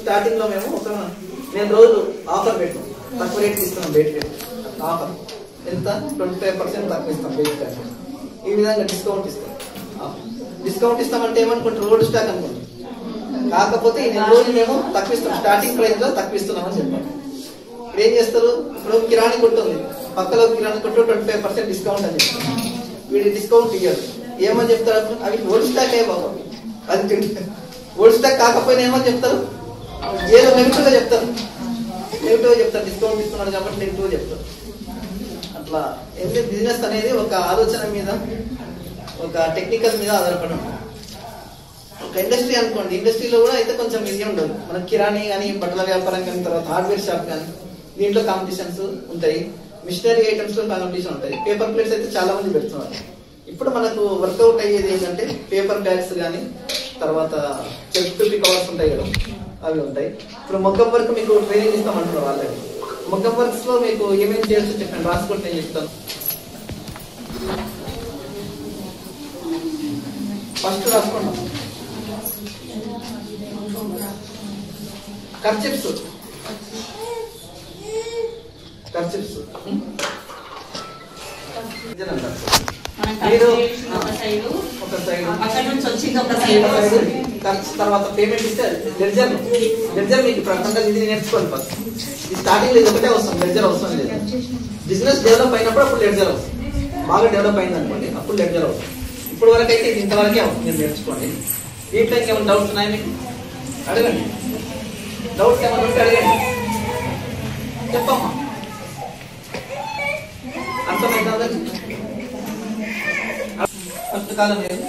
Starting లో నేను రోజు ఆఫర్ పెట్టాం, తక్కువ రేట్కి ఇస్తున్నాం. బయట రేట్ ఆఫర్ ఎంత 25% తక్కువ ఇస్తాం బయట రేట్. ఈ విధంగా డిస్కౌంట్ ఇస్తాం. డిస్కౌంట్ ఇస్తామంటే ఏమనుకుంటారు, రోడ్ స్టాక్ అనుకుంటాం. కాకపోతే ఈ రోజు మేము తక్కువ ఇస్తాం, స్టార్టింగ్ ప్రైస్ లో తక్కువ ఇస్తున్నామని చెప్పాలి. ఇప్పుడు ఏం చేస్తారు, ఇప్పుడు కిరాణి కొట్టు ఉంది, పక్కలో కిరాణి కొట్టు 25% డిస్కౌంట్ అని చెప్తారు. వీడి డిస్కౌంట్ ఇవ్వరు. ఏమని చెప్తారు, అవి ఓల్డ్ స్టాక్ అయ్యే బాబు, అది ఓల్డ్ స్టాక్ కాకపోయినా ఏమని చెప్తారు, ఏదో నెగిటివ్ గా చెప్తారు. డిస్కౌంట్ ఇస్తున్నాడు కాబట్టి నెగిటివ్ గా చెప్తారు. అట్లా ఎందుకంటే బిజినెస్ అనేది ఒక ఆలోచన మీద, ఒక టెక్నికల్ మీద ఆధారపడి ఉంటుంది. ఒక ఇండస్ట్రీ అనుకోండి, ఇండస్ట్రీలో కూడా అయితే కొంచెం ఇది ఉండదు. మనకి కిరాణీ కానీ, బట్టల వ్యాపారం కానీ, తర్వాత హార్డ్వేర్ షాప్ కానీ, దీంట్లో కాంపిటీషన్స్ ఉంటాయి. మిషనరీ ఐటమ్స్ లో కాంపిటీషన్ ఉంటాయి. పేపర్ ప్లేట్స్ అయితే చాలా మంది పెడుతున్నారు. ఇప్పుడు మనకు వర్కౌట్ అయ్యేది ఏంటంటే పేపర్ బ్యాగ్స్ కానీ, తర్వాత చెస్ట్ కవర్స్ ఉంటాయి కదా, అవి ఉంటాయి. ఇప్పుడు మొగ్గం వర్క్ మీకు ట్రైనింగ్ ఇస్తామంటున్నారు వాళ్ళకి. మొగ్గం వర్క్స్ లో మీకు ఏమేమి చేయాల్సి చెప్పండి, రాసుకుంటే నేను చెప్తాను. ఫస్ట్ రాసుకుంటాం కర్చిప్స్. తర్వాత పేమెంట్ ఇస్తే లెడ్జర్ మీకు ప్రపంచంగా ఇది నేర్చుకోండి. ఫస్ట్ ఈ స్టార్టింగ్ లో ఒకటే వస్తాం, లెడ్జర్ అవసరం లేదు. బిజినెస్ డెవలప్ అయినప్పుడు అప్పుడు లెడ్జర్ వస్తుంది. బాగా డెవలప్ అయింది అనుకోండి, అప్పుడు లెడ్జర్ అవుతుంది. ఇప్పుడు వరకు అయితే ఇది ఇంతవరకే అవుతుంది, మీరు నేర్చుకోండి. దీంట్లో ఇంకేమైనా డౌట్స్ ఉన్నాయా మీకు? అడగండి. డౌట్స్ ఏమైనా ఉంటే అడగండి, చెప్పమ్మా. అర్థమైందా? ఫస్ట్ కాలం లేదు,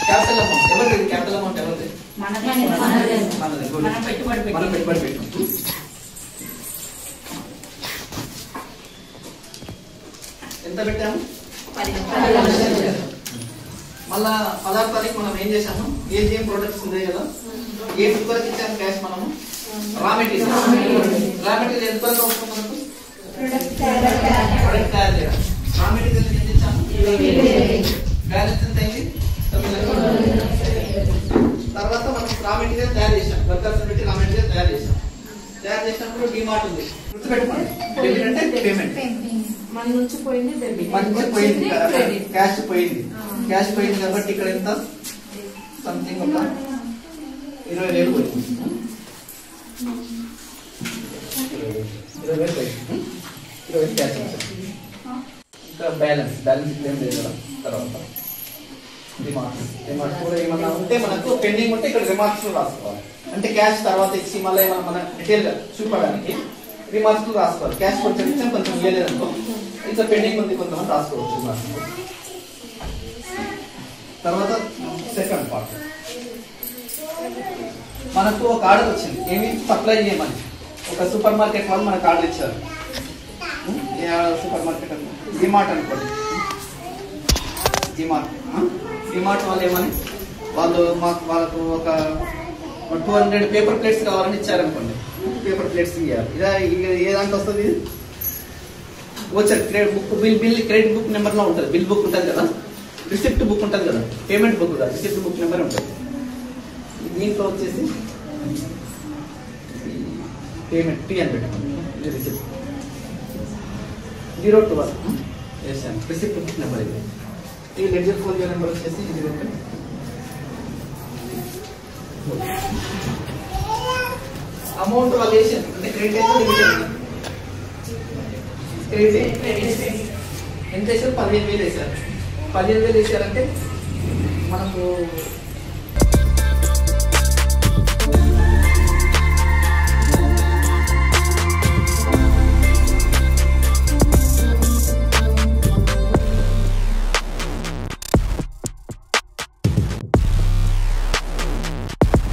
క్యాపిటల్ అమౌంట్ ఎవరిది? క్యాపిటల్ అమౌంట్ ఎవరిది? మనం పెట్టుబడి పెట్టాం. ఎంత పెట్టాము? 10,00,000. మళ్ళా 16వ తారీఖు మనం ఏం చేసాము, ఏం ప్రొడక్ట్స్ ఉన్నాయి కదా, ఏ వరకు ఇచ్చాము క్యాష్ మనము? రా మెటీరియల్ ఎంత వరకు అవసరం మనకు? ప్రొడక్ట్ తయారు చేయాలి. రా మెటీరియల్ ఎంత ఇచ్చాము? బ్యాలెన్స్ ఎంత అయింది? తర్వాత మనం రా మెటీరియల్ తయారు చేసాం, వర్కర్స్ పెట్టి రా మెటీరియల్ తయారు చేసినప్పుడు డిమార్ట్ ఉంది, గుర్తుపెట్టుకోండి. డెబిట్ అంటే పేమెంట్, మన నుంచి పోయింది క్యాష్ పోయింది. క్యాష్ పోయింది కాబట్టి ఇక్కడ ఎంత, సంథింగ్ ఒక 20,000 పోయింది. 20,000 పోయింది. 20,000 క్యాష్. ఇంకా బ్యాలెన్స్ ఏం లేదు కదా. తర్వాత రిమార్క్స్ కూడా ఏమన్నా ఉంటే మనకు పెండింగ్ ఉంటే ఇక్కడ రిమార్క్స్ రాసుకోవాలి. అంటే క్యాష్ తర్వాత ఇచ్చి మళ్ళీ ఏమన్నా మన డీటెయిల్ గా చూపడానికి రిమార్క్స్ రాసుకోవాలి. క్యాష్ కొంచెం ఇచ్చాం, కొంచెం ఇవ్వలేదనుకో, ఇంకా పెండింగ్ ఉంది కొంతమంది రాసుకోవచ్చు రిమార్క్స్. తర్వాత సెకండ్ పార్ట్, మనకు ఒక ఆర్డర్ వచ్చింది, ఏమి సప్లై చేయమని. ఒక సూపర్ మార్కెట్ వాళ్ళు మనకు ఆర్డర్ ఇచ్చారు. సూపర్ మార్కెట్ డిమార్ట్ అనుకోండి. డిమార్ట్ వాళ్ళు ఏమని, వాళ్ళకు ఒక 200 పేపర్ ప్లేట్స్ కావాలని ఇచ్చారనుకోండి. పేపర్ ప్లేట్స్ ఇవ్వాలి. ఏ దాంట్లో వస్తుంది? వచ్చారు credit book, credit book number లో ఉంటుంది. బిల్ బుక్ ఉంటుంది కదా, రిసిప్ట్ బుక్ ఉంటుంది కదా, పేమెంట్ బుక్ కదా, రిసిప్ట్ బుక్ నెంబర్ ఉంటుంది. దీంట్లో వచ్చేసి పేమెంట్ టీ అని పెట్టుకోండి. రిసిప్ట్ 021 వేసాను, రిసిప్ట్ బుక్ నెంబర్ ఇది. ఈ లెడ్జర్ ఫోలియో నెంబర్ వచ్చేసి ఇది పెట్టండి. అమౌంట్ వాళ్ళు వేసారు అంటే క్రెడిట్ అయితే క్రెడిట్ ఎంత వేసారు? 15,000 వేసారు. 15,000 వేసారంటే మనకు